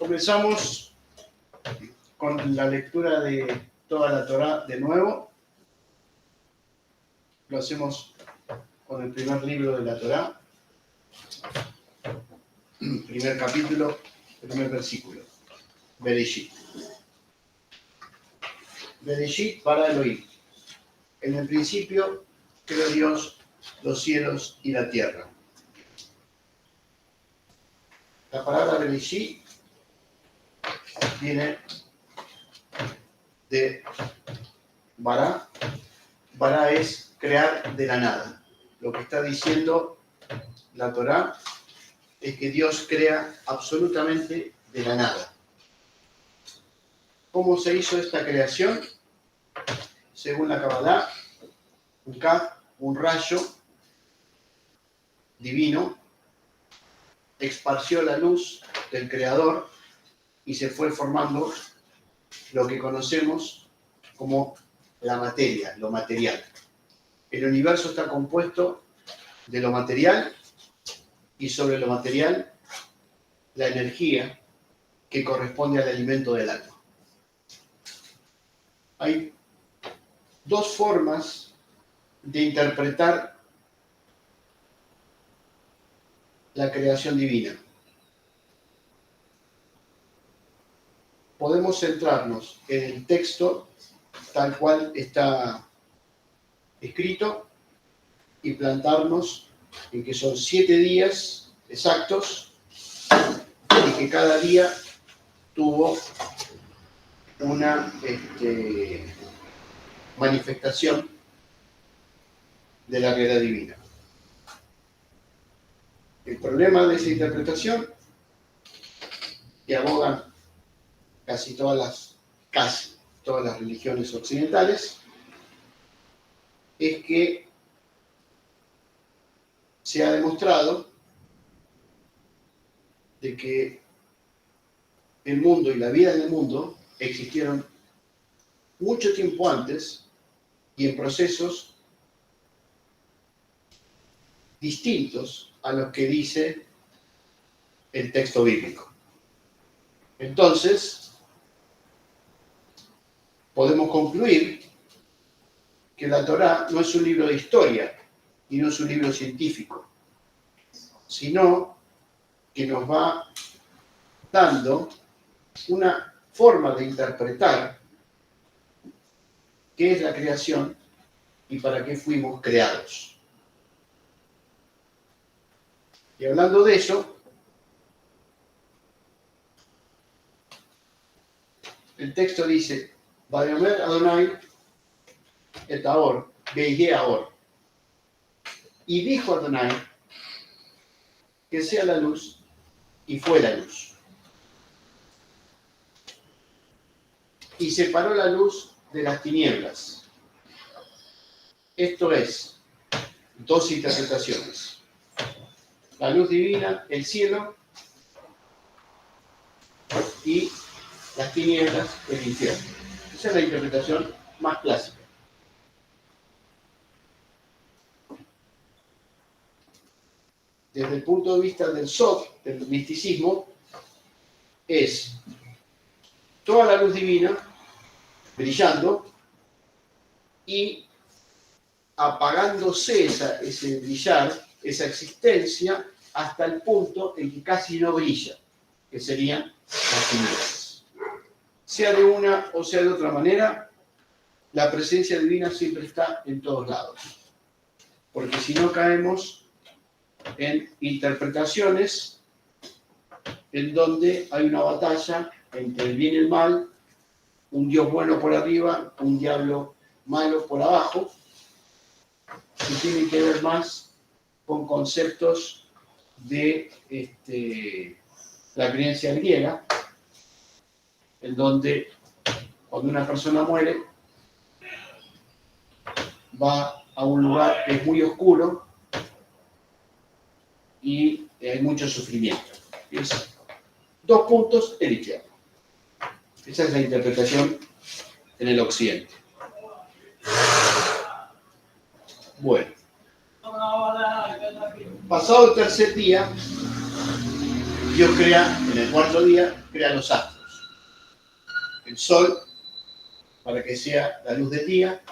Comenzamos con la lectura de toda la Torá de nuevo. Lo hacemos con el primer libro de la Torá, primer capítulo, primer versículo, Bereshit. Bereshit para Elohim. En el principio creó Dios los cielos y la tierra. La palabra Bereshit viene de Bará. Bará es crear de la nada. Lo que está diciendo la Torá es que Dios crea absolutamente de la nada. ¿Cómo se hizo esta creación? Según la Kabbalah, un Kaf, un rayo divino, esparció la luz del Creador y se fue formando lo que conocemos como la materia, lo material. El universo está compuesto de lo material y sobre lo material la energía que corresponde al alimento del alma. Hay dos formas de interpretar la creación divina. Podemos centrarnos en el texto tal cual está escrito y plantarnos en que son 7 días exactos y que cada día tuvo una manifestación de la realidad divina. El problema de esa interpretación que abogan casi todas las religiones occidentales es que se ha demostrado de que el mundo y la vida en el mundo existieron mucho tiempo antes y en procesos distintos a los que dice el texto bíblico. Entonces, podemos concluir que la Torá no es un libro de historia y no es un libro científico, sino que nos va dando una forma de interpretar qué es la creación y para qué fuimos creados. Y hablando de eso, el texto dice: Vayomer Adonai et Ahor, Veihe Ahor. Y dijo Adonai que sea la luz, y fue la luz. Y separó la luz de las tinieblas. Esto es, dos interpretaciones. La luz divina, el cielo, y las tinieblas, el infierno. Esa es la interpretación más clásica. Desde el punto de vista del Sod, del misticismo, es toda la luz divina brillando y apagándose ese brillar, esa existencia, hasta el punto en que casi no brilla, que serían las tinieblas. Sea de una o sea de otra manera, la presencia divina siempre está en todos lados. Porque si no caemos en interpretaciones en donde hay una batalla entre el bien y el mal, un Dios bueno por arriba, un diablo malo por abajo, que tiene que ver más con conceptos de la creencia griega, en donde cuando una persona muere va a un lugar que es muy oscuro y hay mucho sufrimiento. Es 2 puntos, el infierno. Esa es la interpretación en el occidente. Bueno. Pasado el tercer día, Dios crea, en el cuarto día, crea los astros. El sol, para que sea la luz del día,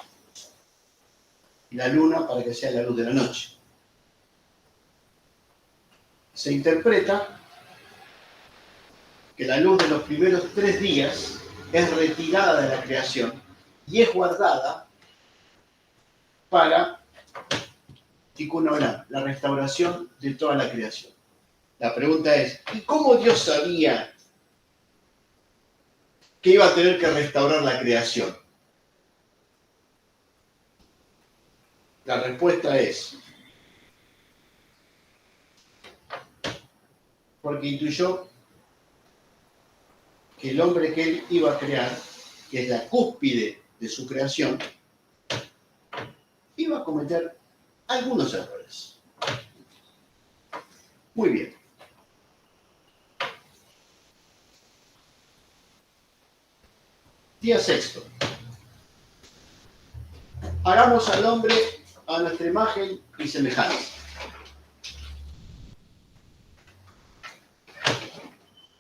y la luna, para que sea la luz de la noche. Se interpreta que la luz de los primeros 3 días es retirada de la creación y es guardada para Tikkun Olam, la restauración de toda la creación. La pregunta es, ¿y cómo Dios sabía que iba a tener que restaurar la creación? La respuesta es, porque intuyó que el hombre que él iba a crear, que es la cúspide de su creación, iba a cometer algunos errores. Muy bien. Día sexto. Hagamos al hombre a nuestra imagen y semejanza.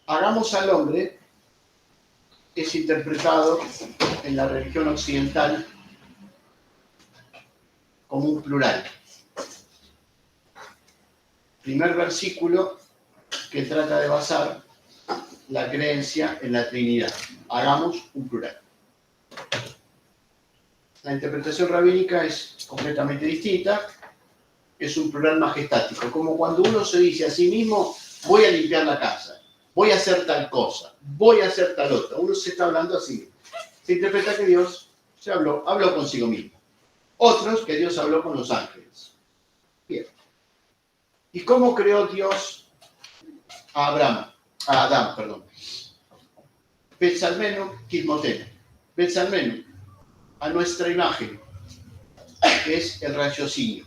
Hagamos al hombre es interpretado en la religión occidental como un plural. Primer versículo que trata de basar la creencia en la Trinidad. Hagamos un plural. La interpretación rabínica es completamente distinta. Es un plural majestático, como cuando uno se dice a sí mismo, voy a limpiar la casa, voy a hacer tal cosa, voy a hacer tal otra. Uno se está hablando así. Se interpreta que Dios habló consigo mismo. Otros que Dios habló con los ángeles. Bien. ¿Y cómo creó Dios a Adán, perdón? Betsalmenu Kidmotenu. Betsalmenu, a nuestra imagen, que es el raciocinio.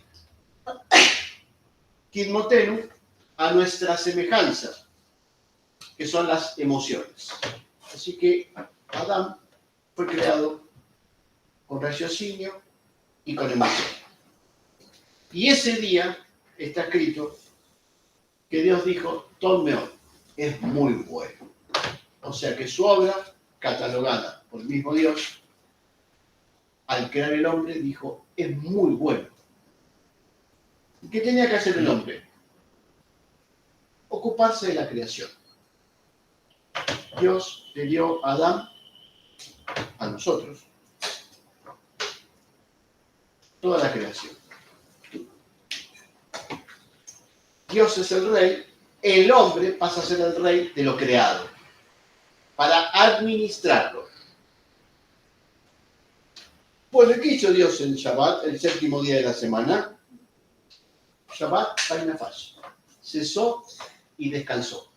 Kidmotenu, a nuestra semejanza, que son las emociones. Así que Adán fue creado con raciocinio y con emoción. Y ese día está escrito que Dios dijo, Tov Meod, es muy bueno. O sea que su obra, catalogada por el mismo Dios, al crear el hombre, dijo, es muy bueno. ¿Y qué tenía que hacer el hombre? Ocuparse de la creación. Dios le dio a Adán, a nosotros, toda la creación. Dios es el rey, el hombre pasa a ser el rey de lo creado, para administrarlo. Pues, ¿qué hizo Dios en Shabbat, el séptimo día de la semana? Shabbat, Painafash. Cesó y descansó.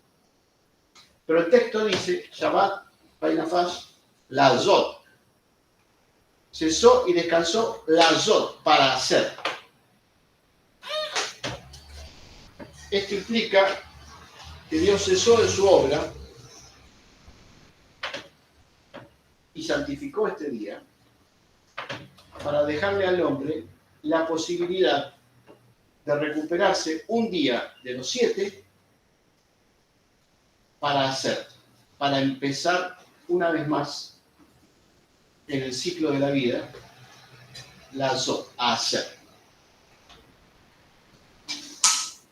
Pero el texto dice, Shabbat, Painafash, Lazot. Cesó y descansó, Lazot, para hacer. Esto implica que Dios cesó de su obra y santificó este día para dejarle al hombre la posibilidad de recuperarse un día de los 7 para hacer, para empezar una vez más en el ciclo de la vida, Lazot, a hacer.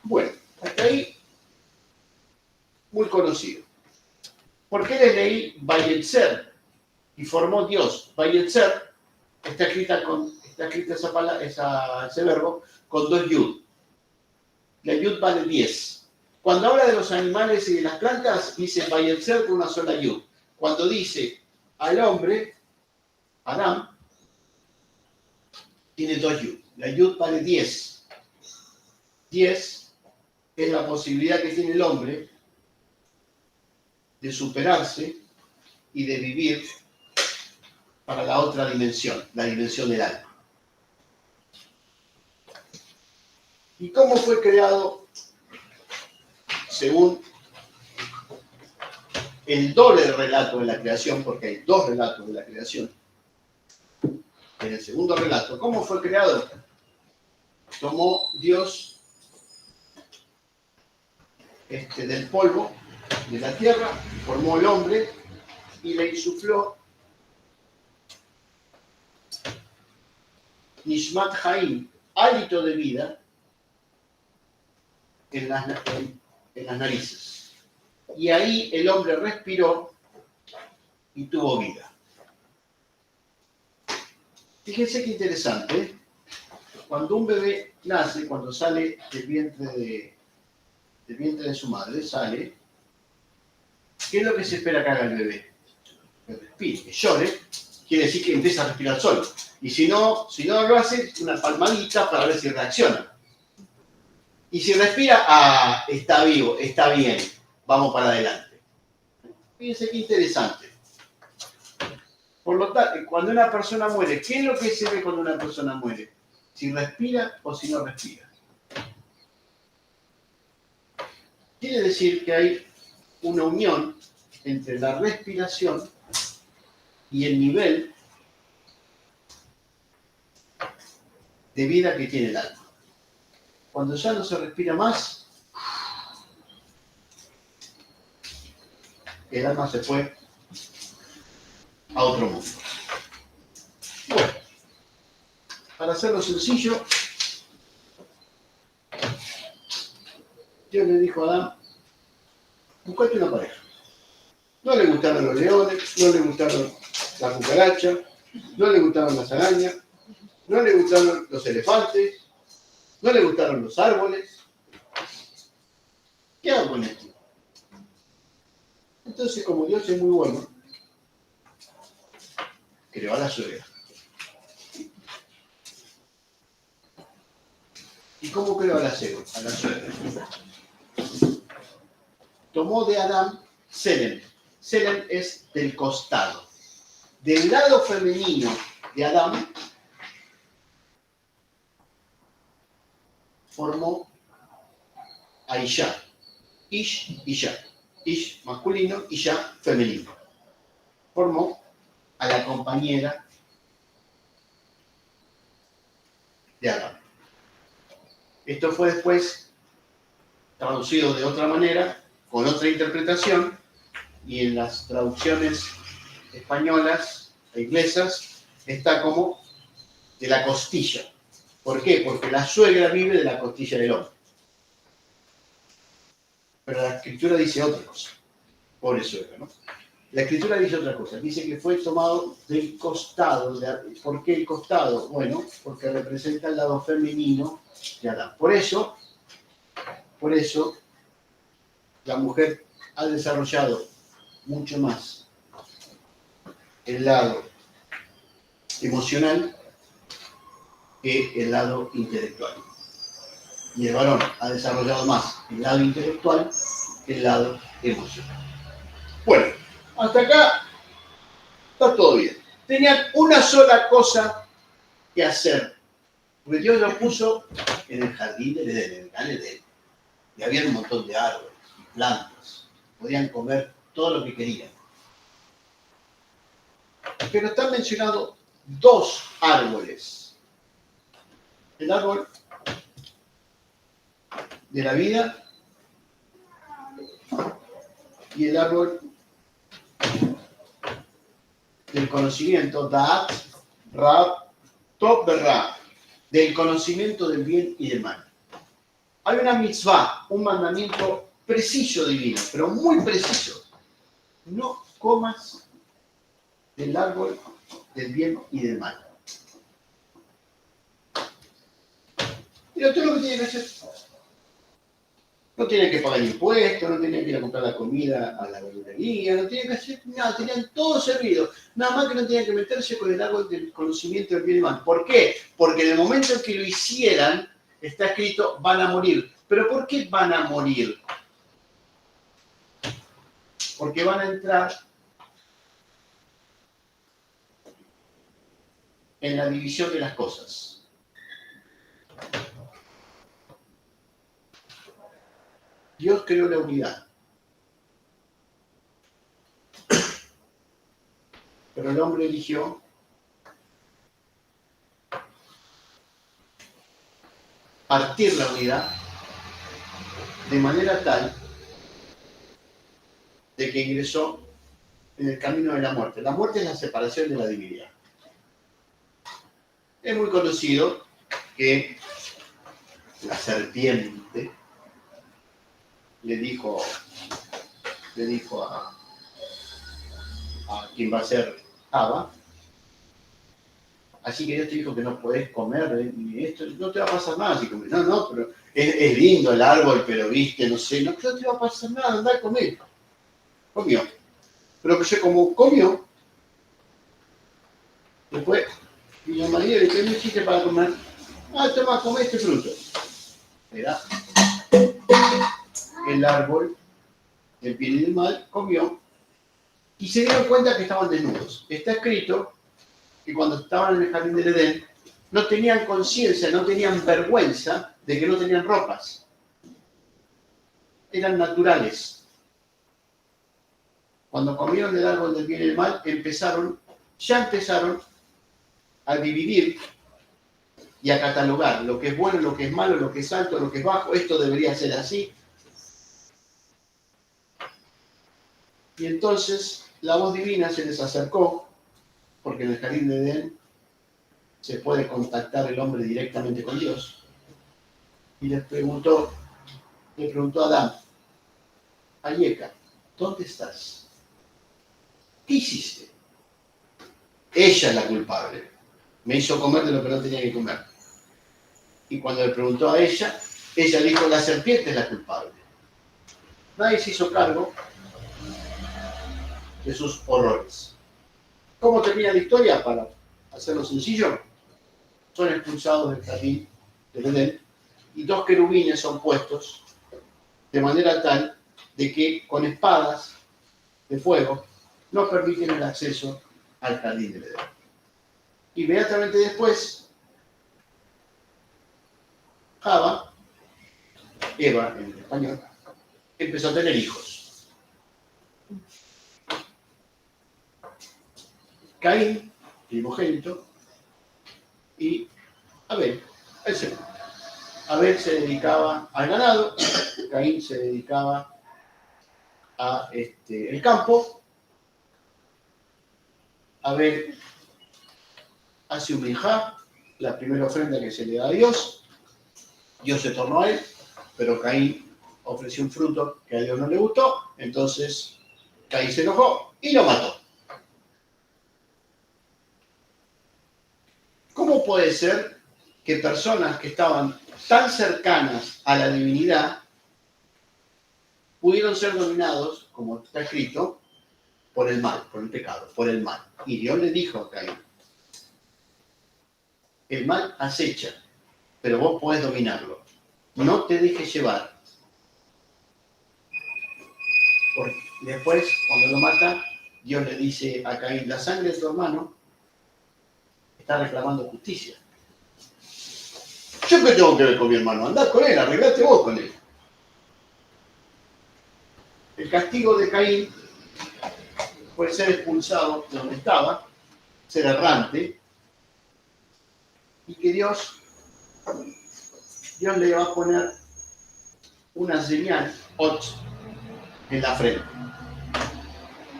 Bueno, hasta ahí muy conocido. ¿Por qué les leí Vayetzer? Y formó Dios. Vayetzer está escrita ese verbo con 2 yud. La yud vale 10. Cuando habla de los animales y de las plantas, dice Vayetzer con una sola yud. Cuando dice al hombre, Adán, tiene 2 yud. La yud vale 10. 10 es la posibilidad que tiene el hombre de superarse y de vivir para la otra dimensión, la dimensión del alma. ¿Y cómo fue creado según el doble relato de la creación? Porque hay 2 relatos de la creación. En el segundo relato, ¿cómo fue creado? Tomó Dios del polvo de la tierra, formó el hombre y le insufló Nishmat Haim, hálito de vida, en las narices. Y ahí el hombre respiró y tuvo vida. Fíjense qué interesante, ¿eh? Cuando un bebé nace, cuando sale del vientre de su madre, sale, ¿qué es lo que se espera que haga el bebé? Que respire, que llore, quiere decir que empieza a respirar solo. Y si no lo hace, una palmadita para ver si reacciona. Y si respira, está vivo, está bien, vamos para adelante. Fíjense qué interesante. Por lo tanto, cuando una persona muere, ¿qué es lo que se ve cuando una persona muere? Si respira o si no respira. Quiere decir que hay una unión entre la respiración y el nivel de vida que tiene el alma. Cuando ya no se respira más, el alma se fue a otro mundo. Bueno, para hacerlo sencillo, Dios le dijo a Adán, buscate una pareja. No le gustaron los leones, no le gustaron las cucarachas, no le gustaron las arañas, no le gustaron los elefantes, no le gustaron los árboles. ¿Qué hago con esto? Entonces, como Dios es muy bueno, creó a la suegra. ¿Y cómo creó a la suegra? Tomó de Adán Selem. Selem es del costado. Del lado femenino de Adán formó a Isha. Ish, Isha. Ish masculino, Isha femenino. Formó a la compañera de Adán. Esto fue después traducido de otra manera, con otra interpretación, y en las traducciones españolas e inglesas está como de la costilla. ¿Por qué? Porque la suegra vive de la costilla del hombre. Pero la escritura dice otra cosa. Pobre suegra, ¿no? La escritura dice otra cosa. Dice que fue tomado del costado. ¿Por qué el costado? Bueno, porque representa el lado femenino de Adán. Por eso, la mujer ha desarrollado mucho más el lado emocional que el lado intelectual. Y el varón ha desarrollado más el lado intelectual que el lado emocional. Bueno, hasta acá está todo bien. Tenían una sola cosa que hacer, porque Dios lo puso en el jardín del Edén, en el Gan Edén. Y había un montón de árboles y plantas. Podían comer todo lo que querían. Pero están mencionados dos árboles. El árbol de la vida y el árbol del conocimiento, Da'at, Rab, Tov, Berra, del conocimiento del bien y del mal. Hay una mitzvah, un mandamiento preciso divino, pero muy preciso. No comas del árbol del bien y del mal. Y usted lo que tiene que hacer, no tiene que pagar impuestos, no tiene que ir a comprar la comida a la verdulería, no tiene que hacer nada, tenían todo servido. Nada más que no tenían que meterse con el árbol del conocimiento del bien y del mal. ¿Por qué? Porque en el momento en que lo hicieran, está escrito, van a morir. ¿Pero por qué van a morir? Porque van a entrar en la división de las cosas. Dios creó la unidad. Pero el hombre eligió partir la unidad de manera tal de que ingresó en el camino de la muerte. La muerte es la separación de la divinidad. Es muy conocido que la serpiente le dijo a quien va a ser Ava, así que Dios te dijo que no podés comer ni esto, no te va a pasar nada si comes. No, pero es lindo el árbol, pero viste, no sé, no te va a pasar nada, andá a comer. Comió. Pero que como comió, después vino María y le dijo, ¿qué hiciste para comer? Toma, come este fruto. Era el árbol del bien y del mal, comió, y se dieron cuenta que estaban desnudos. Está escrito que cuando estaban en el jardín del Edén, no tenían conciencia, no tenían vergüenza de que no tenían ropas. Eran naturales. Cuando comieron del árbol del bien y del mal, ya empezaron a dividir y a catalogar lo que es bueno, lo que es malo, lo que es alto, lo que es bajo. Esto debería ser así. Y entonces la voz divina se les acercó, porque en el jardín de Edén se puede contactar el hombre directamente con Dios. Y le preguntó a Adán, Ayeka, ¿dónde estás? ¿Qué hiciste? Ella es la culpable. Me hizo comer de lo que no tenía que comer. Y cuando le preguntó a ella dijo, la serpiente es la culpable. Nadie se hizo cargo de sus horrores. ¿Cómo termina la historia? Para hacerlo sencillo, son expulsados del jardín del Edén y 2 querubines son puestos de manera tal de que con espadas de fuego no permiten el acceso al jardín del Edén. Inmediatamente después, Eva en español, empezó a tener hijos. Caín, primogénito, y Abel, el segundo. Abel se dedicaba al ganado, Caín se dedicaba a el campo. Abel hace un minjá, la primera ofrenda que se le da a Dios. Dios se tornó a él, pero Caín ofreció un fruto que a Dios no le gustó, entonces Caín se enojó y lo mató. ¿Cómo puede ser que personas que estaban tan cercanas a la divinidad pudieron ser dominados, como está escrito, por el mal, por el pecado, por el mal? Y Dios le dijo a Caín, el mal acecha, pero vos podés dominarlo. No te dejes llevar. Porque después, cuando lo mata, Dios le dice a Caín, la sangre de tu hermano está reclamando justicia. ¿Yo qué tengo que ver con mi hermano? Andá con él, arreglate vos con él. El castigo de Caín fue ser expulsado de donde estaba, ser errante, y que Dios le va a poner una señal, Ot, en la frente.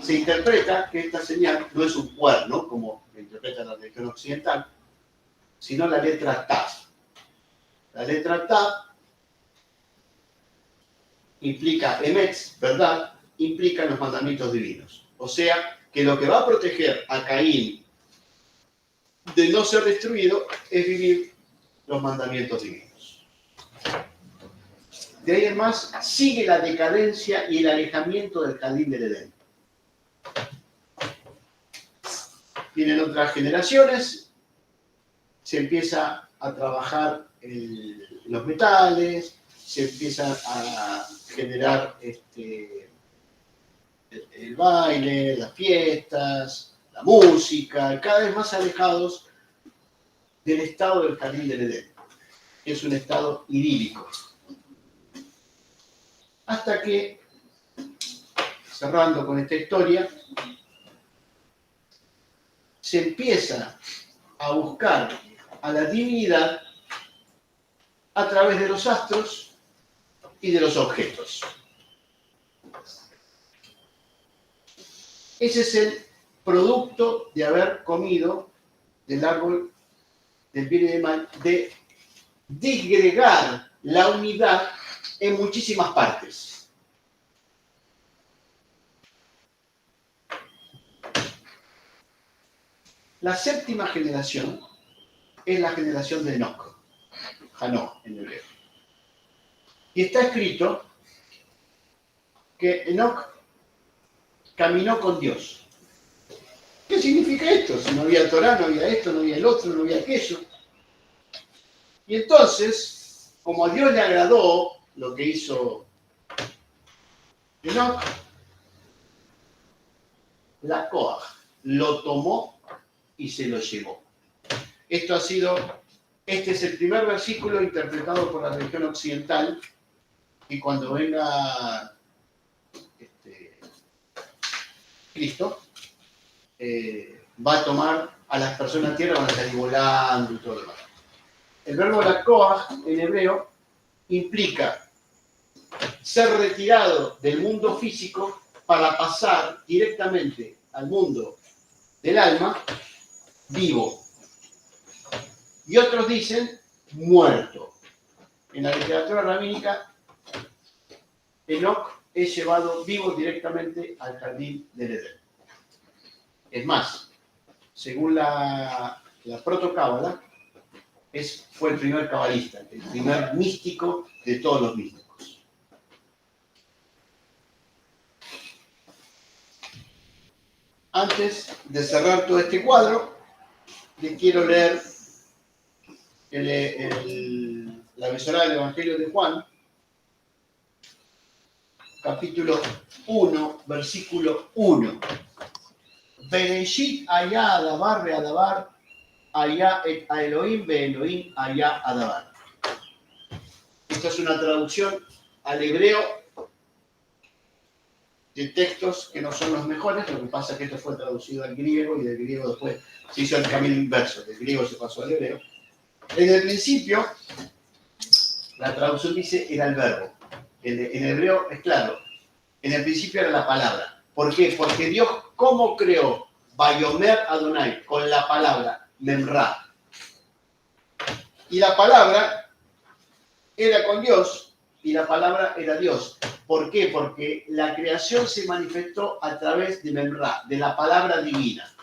Se interpreta que esta señal no es un cuerno, como lo interpreta la religión occidental, sino la letra Tav. La letra Tav implica Emetz, verdad, implica los mandamientos divinos. O sea, que lo que va a proteger a Caín de no ser destruido es vivir los mandamientos divinos. De ahí en más sigue la decadencia y el alejamiento del jardín del Edén. Vienen otras generaciones, se empieza a trabajar los metales, se empieza a generar el baile, las fiestas, la música, cada vez más alejados del estado del jardín del Edén. Es un estado idílico. Hasta que, cerrando con esta historia, se empieza a buscar a la divinidad a través de los astros y de los objetos. Ese es el producto de haber comido del árbol del bien y del mal, de disgregar la unidad en muchísimas partes. La séptima generación es la generación de Enoc, Hanoch en hebreo. Y está escrito que Enoc caminó con Dios. ¿Qué significa esto? Si no había Torá, no había esto, no había el otro, no había aquello. Y entonces, como a Dios le agradó lo que hizo Enoc, la Koach lo tomó y se lo llevó. Este es el primer versículo interpretado por la religión occidental, y cuando venga Cristo, va a tomar a las personas en tierra, van a salir volando y todo lo demás. El verbo lakoach en hebreo implica ser retirado del mundo físico para pasar directamente al mundo del alma vivo. Y otros dicen muerto. En la literatura rabínica, Enoc es llevado vivo directamente al jardín del Edén. Es más, según la proto-cábala, fue el primer cabalista, el primer místico de todos los místicos. Antes de cerrar todo este cuadro, les quiero leer la Besorá del Evangelio de Juan, capítulo 1, versículo 1. Bereshit hayá adabar be'adabar, hayá et a Elohim be'Elohim hayá adabar. Esta es una traducción al hebreo de textos que no son los mejores, lo que pasa es que esto fue traducido al griego y del griego después se hizo el camino inverso, del griego se pasó al hebreo. En el principio, la traducción dice era el verbo. En hebreo es claro, en el principio era la palabra. ¿Por qué? Porque Dios, ¿cómo creó? Vayomer Adonai, con la palabra, Memra. Y la palabra era con Dios y la palabra era Dios. ¿Por qué? Porque la creación se manifestó a través de Memra, de la palabra divina.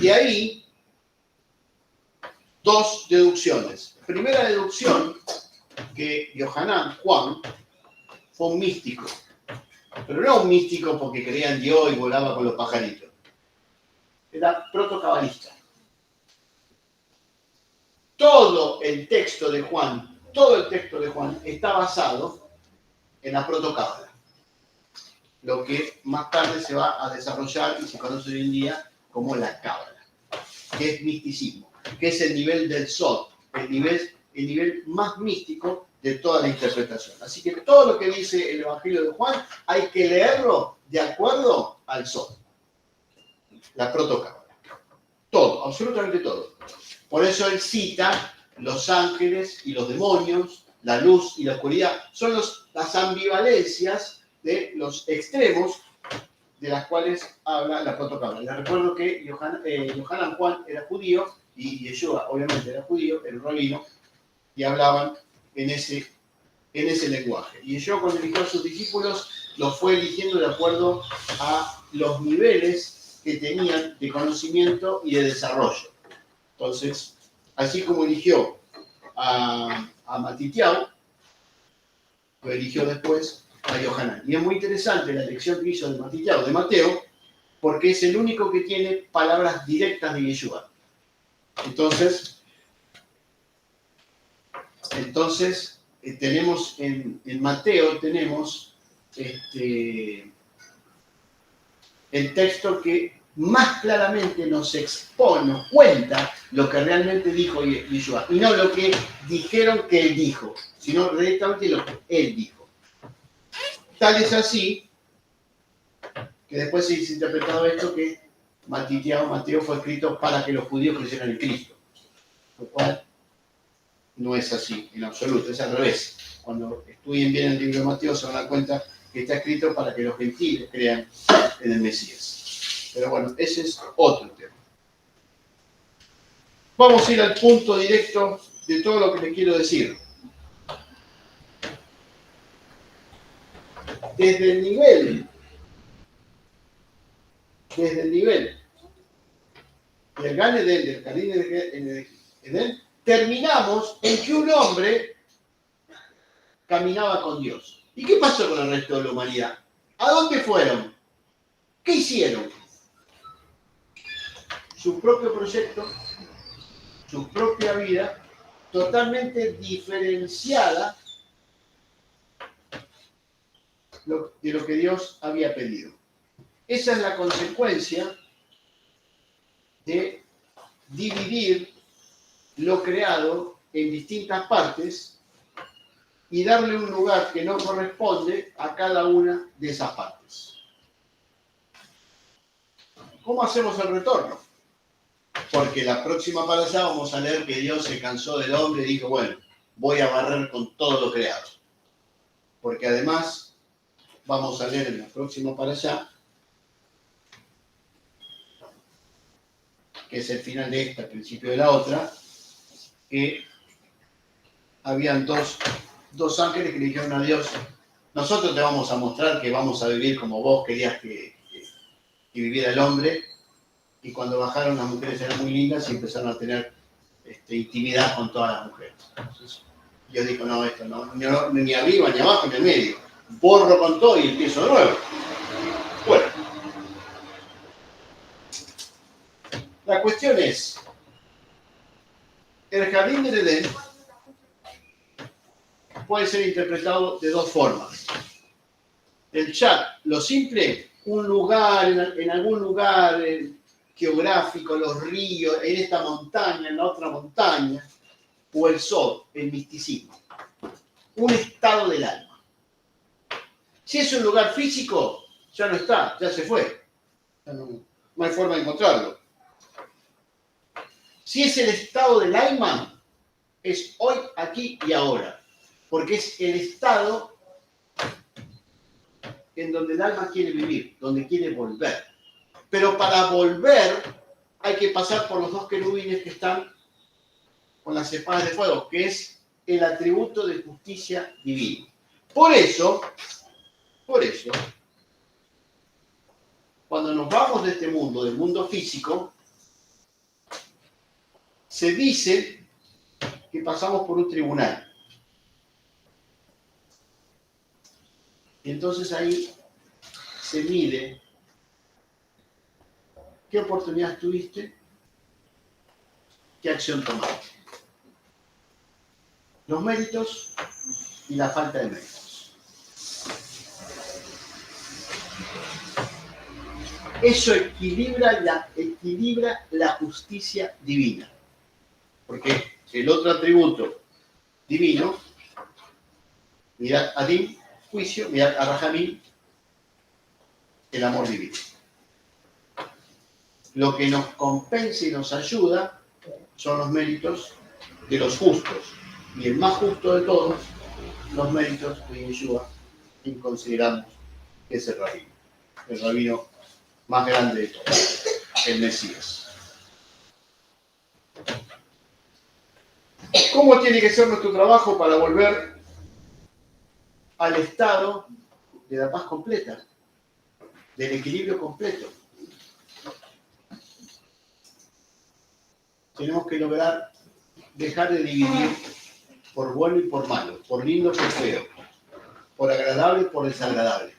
De ahí, dos deducciones. Primera deducción, que Yohanan, Juan, fue un místico. Pero no un místico porque creía en Dios y volaba con los pajaritos. Era protocabalista. Todo el texto de Juan está basado en la protocábala. Lo que más tarde se va a desarrollar y se conoce hoy en día como la cábala, que es misticismo, que es el nivel del Sod, el nivel más místico de toda la interpretación. Así que todo lo que dice el Evangelio de Juan hay que leerlo de acuerdo al Sod, la protocábala. Todo, absolutamente todo. Por eso él cita los ángeles y los demonios, la luz y la oscuridad. Son las ambivalencias de los extremos de las cuales habla la protocábala. Les recuerdo que Yohanan Juan era judío y Yeshua obviamente era judío, era un rabino, y hablaban en ese lenguaje. Y Yeshua, cuando eligió a sus discípulos, los fue eligiendo de acuerdo a los niveles que tenían de conocimiento y de desarrollo. Entonces, así como eligió a Matitiao, lo eligió después a Yohanan. Y es muy interesante la elección que hizo de Matitiao, de Mateo, porque es el único que tiene palabras directas de Yeshua. Entonces tenemos en Mateo, tenemos el texto que más claramente nos expone, nos cuenta lo que realmente dijo Yeshua, y no lo que dijeron que él dijo, sino directamente lo que él dijo. Tal es así que después se ha interpretado esto que Mateo fue escrito para que los judíos creyeran en Cristo, lo cual no es así en absoluto, es al revés. Cuando estudien bien el libro de Mateo se van a dar cuenta que está escrito para que los gentiles crean en el Mesías. Pero bueno, ese es otro tema. Vamos a ir al punto directo de todo lo que le quiero decir. Desde el nivel del Gan Eden, del Jardín de Edén, terminamos en que un hombre caminaba con Dios. ¿Y qué pasó con el resto de la humanidad? ¿A dónde fueron? ¿Qué hicieron? Su propio proyecto, su propia vida, totalmente diferenciada de lo que Dios había pedido. Esa es la consecuencia de dividir lo creado en distintas partes y darle un lugar que no corresponde a cada una de esas partes. ¿Cómo hacemos el retorno? Porque la próxima para allá vamos a leer que Dios se cansó del hombre y dijo, bueno, voy a barrer con todo lo creado. Porque además vamos a leer en la próxima para allá, que es el final de esta, el principio de la otra, que habían dos ángeles que le dijeron a Dios, nosotros te vamos a mostrar que vamos a vivir como vos querías que viviera el hombre, y cuando bajaron las mujeres eran muy lindas y empezaron a tener intimidad con todas las mujeres. Entonces, Dios dijo, no, esto no, ni arriba, ni abajo, ni en medio. Borro con todo y empiezo de nuevo. Bueno, la cuestión es, el jardín del Edén puede ser interpretado de dos formas. El chat, lo simple, un lugar, en algún lugar geográfico, los ríos, en esta montaña, en la otra montaña, o el sol, el misticismo. Un estado del alma. Si es un lugar físico, ya no está, ya se fue. Ya no hay forma de encontrarlo. Si es el estado del alma, es hoy, aquí y ahora. Porque es el estado en donde el alma quiere vivir, donde quiere volver. Pero para volver hay que pasar por los dos querubines que están con las espadas de fuego, que es el atributo de justicia divina. Por eso, cuando nos vamos de este mundo, del mundo físico, se dice que pasamos por un tribunal. Y entonces ahí se mide qué oportunidad tuviste, qué acción tomaste. Los méritos y la falta de méritos. Eso equilibra la justicia divina. Porque el otro atributo divino, mirad a Adin, juicio, mirad a Rahamim, el amor divino. Lo que nos compensa y nos ayuda son los méritos de los justos. Y el más justo de todos, los méritos de Yeshua, quien consideramos que es el rabino más grande de todos, el Mesías. ¿Cómo tiene que ser nuestro trabajo para volver al estado de la paz completa, del equilibrio completo? Tenemos que lograr dejar de dividir por bueno y por malo, por lindo y por feo, por agradable y por desagradable.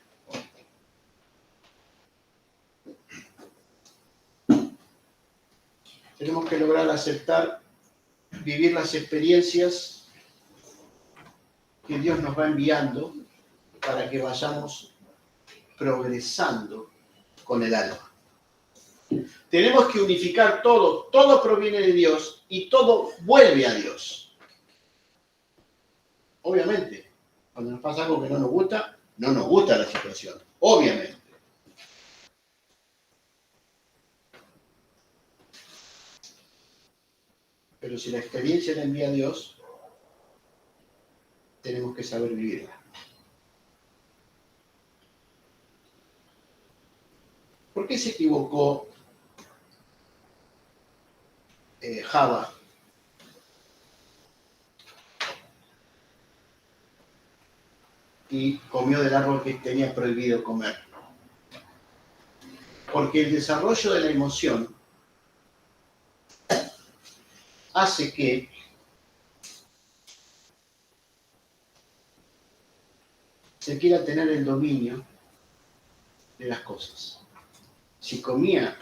Tenemos que lograr aceptar, vivir las experiencias que Dios nos va enviando para que vayamos progresando con el alma. Tenemos que unificar todo proviene de Dios y todo vuelve a Dios. Obviamente, cuando nos pasa algo que no nos gusta la situación, obviamente. Pero si la experiencia la envía Dios, tenemos que saber vivirla. ¿Por qué se equivocó Java? Y comió del árbol que tenía prohibido comer. Porque el desarrollo de la emoción hace que se quiera tener el dominio de las cosas. Si comía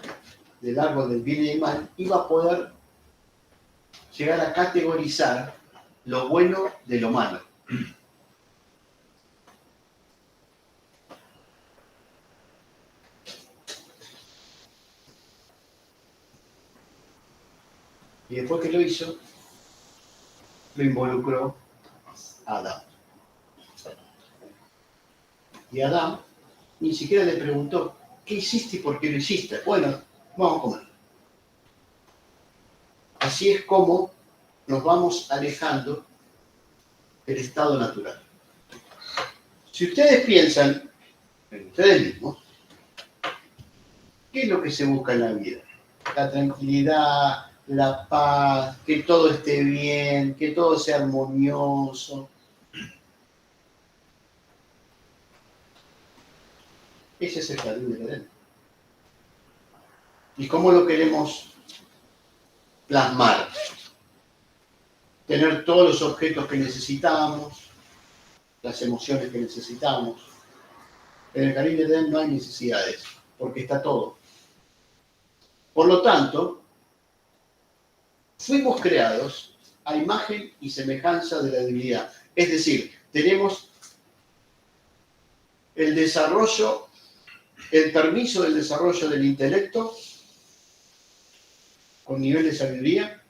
del árbol del bien y del mal, iba a poder llegar a categorizar lo bueno de lo malo. Y después que lo hizo, lo involucró a Adán. Y Adán ni siquiera le preguntó, ¿qué hiciste y por qué lo hiciste? Bueno, vamos a comer. Así es como nos vamos alejando del estado natural. Si ustedes piensan en ustedes mismos, ¿qué es lo que se busca en la vida? La tranquilidad, la paz, que todo esté bien, que todo sea armonioso. Ese es el jardín del Edén. ¿Y cómo lo queremos plasmar? Tener todos los objetos que necesitamos, las emociones que necesitamos. En el jardín del Edén no hay necesidades, porque está todo. Por lo tanto, fuimos creados a imagen y semejanza de la divinidad. Es decir, tenemos el desarrollo, el permiso del desarrollo del intelecto con nivel de sabiduría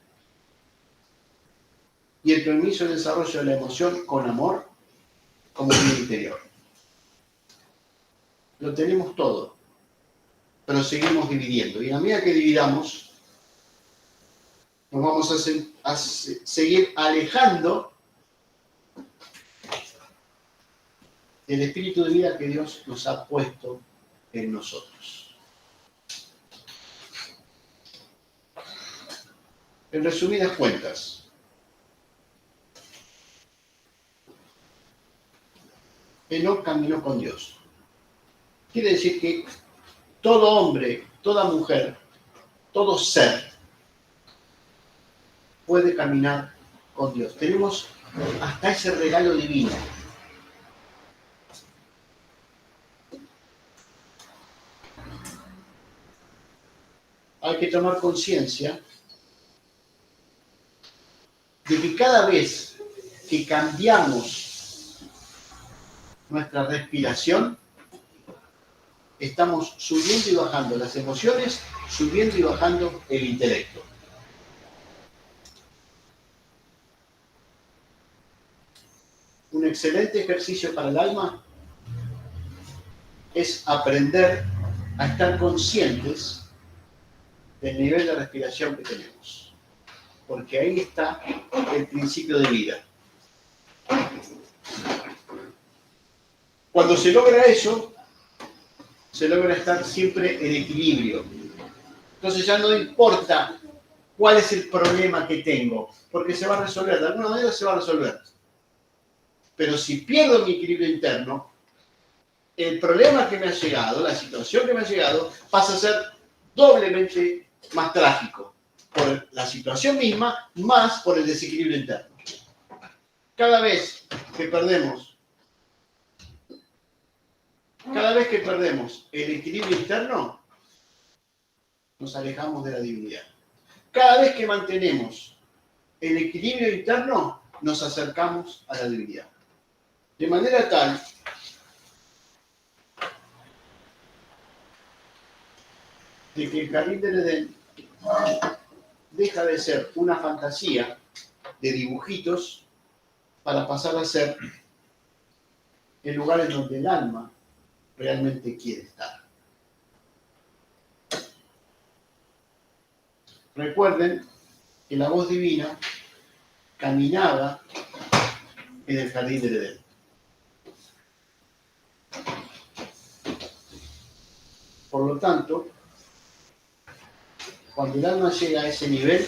y el permiso del desarrollo de la emoción con amor como bien interior. Lo tenemos todo, pero seguimos dividiendo. Y a medida que dividamos, nos vamos a seguir alejando del espíritu de vida que Dios nos ha puesto en nosotros. En resumidas cuentas, Enoc caminó con Dios. Quiere decir que todo hombre, toda mujer, todo ser puede caminar con Dios. Tenemos hasta ese regalo divino. Hay que tomar conciencia de que cada vez que cambiamos nuestra respiración, estamos subiendo y bajando las emociones, subiendo y bajando el intelecto. Un excelente ejercicio para el alma es aprender a estar conscientes del nivel de respiración que tenemos. Porque ahí está el principio de vida. Cuando se logra eso, se logra estar siempre en equilibrio. Entonces ya no importa cuál es el problema que tengo, porque se va a resolver, de alguna manera se va a resolver. Pero si pierdo mi equilibrio interno, el problema que me ha llegado, la situación que me ha llegado, pasa a ser doblemente más trágico. Por la situación misma, más por el desequilibrio interno. Cada vez que perdemos el equilibrio interno, nos alejamos de la divinidad. Cada vez que mantenemos el equilibrio interno, nos acercamos a la divinidad. De manera tal de que el jardín del Edén deja de ser una fantasía de dibujitos para pasar a ser el lugar en donde el alma realmente quiere estar. Recuerden que la voz divina caminaba en el jardín del Edén. Por lo lo tanto, cuando el alma llega a ese nivel,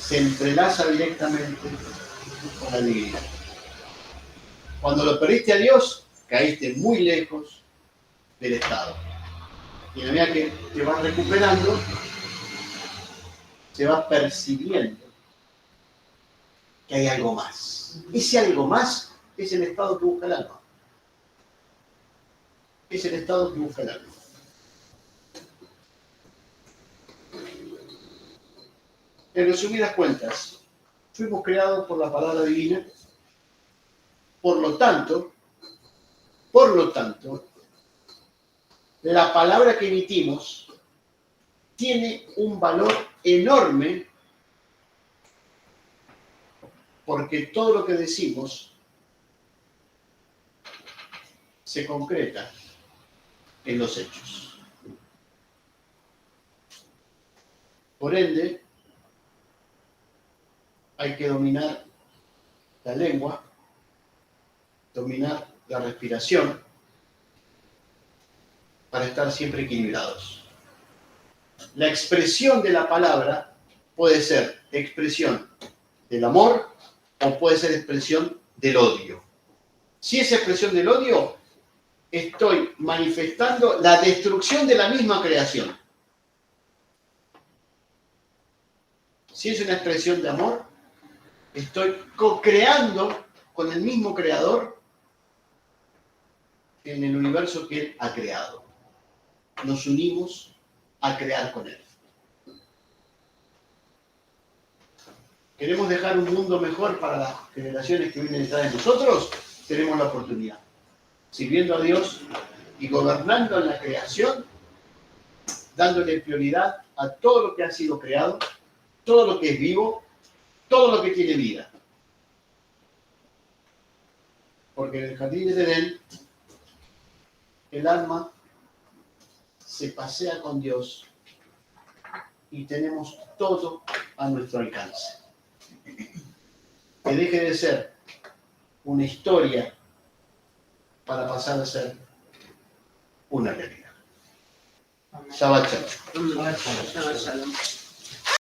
se entrelaza directamente con la divinidad. Cuando lo perdiste a Dios, caíste muy lejos del estado. Y a medida que te vas recuperando, se va percibiendo que hay algo más. Ese algo más es el estado que busca el alma. Es el estado que busca el alma. En resumidas cuentas, fuimos creados por la palabra divina. Por lo tanto, la palabra que emitimos tiene un valor enorme porque todo lo que decimos se concreta en los hechos. Por ende, hay que dominar la lengua, dominar la respiración, para estar siempre equilibrados. La expresión de la palabra puede ser expresión del amor o puede ser expresión del odio. Si es expresión del odio, estoy manifestando la destrucción de la misma creación. Si es una expresión de amor, estoy co-creando con el mismo creador en el universo que él ha creado. Nos unimos a crear con él. ¿Queremos dejar un mundo mejor para las generaciones que vienen detrás de nosotros? Tenemos la oportunidad. Sirviendo a Dios y gobernando en la creación, dándole prioridad a todo lo que ha sido creado, todo lo que es vivo, todo lo que tiene vida. Porque en el jardín de Edén, el alma se pasea con Dios y tenemos todo a nuestro alcance. Que deje de ser una historia para pasar a ser una realidad. Shabbat Shalom. Shabbat Shalom.